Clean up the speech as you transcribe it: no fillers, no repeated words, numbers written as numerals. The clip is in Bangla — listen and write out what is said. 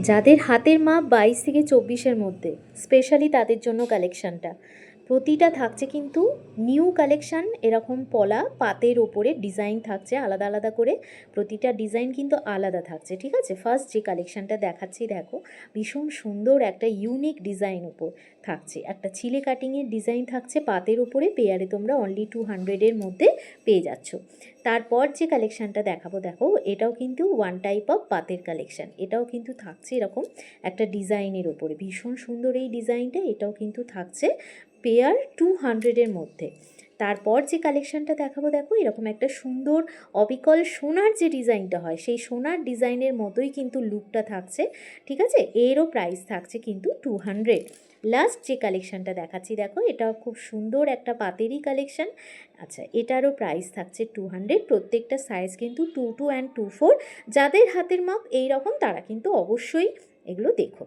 যাদের হাতের মাপ 22 থেকে 24-এর মধ্যে স্পেশালি তাদের জন্য কালেকশানটা। প্রতিটা থাকছে কিন্তু নিউ কালেকশান, এরকম পলা পাতের ওপরে ডিজাইন থাকছে আলাদা আলাদা করে, প্রতিটা ডিজাইন কিন্তু আলাদা থাকছে, ঠিক আছে। ফার্স্ট যে কালেকশানটা দেখাচ্ছি দেখো, ভীষণ সুন্দর একটা ইউনিক ডিজাইন উপর থাকছে, একটা ছিলে কাটিংয়ের ডিজাইন থাকছে পাতের ওপরে, পেয়ারে তোমরা অনলি 200-এর মধ্যে পেয়ে যাচ্ছ। তারপর যে কালেকশানটা দেখাবো দেখো, এটাও কিন্তু ওয়ান টাইপ অফ পাতের কালেকশান, এটাও কিন্তু থাকছে এরকম একটা ডিজাইনের ওপরে, ভীষণ সুন্দর এই ডিজাইনটা, এটাও কিন্তু থাকছে পেয়ার 200-এর মধ্যে। তারপর যে কালেকশানটা দেখাবো দেখো, এরকম একটা সুন্দর অবিকল সোনার যে ডিজাইনটা হয় সেই সোনার ডিজাইনের মতোই কিন্তু লুকটা থাকছে, ঠিক আছে। এরও প্রাইস থাকছে কিন্তু 200। লাস্ট যে কালেকশানটা দেখাচ্ছি দেখো, এটাও খুব সুন্দর একটা পাতেরই কালেকশান। আচ্ছা, এটারও প্রাইস থাকছে 200। প্রত্যেকটা সাইজ কিন্তু 22 and 24। যাদের হাতের মাপ এই রকম তারা কিন্তু অবশ্যই এগুলো দেখো।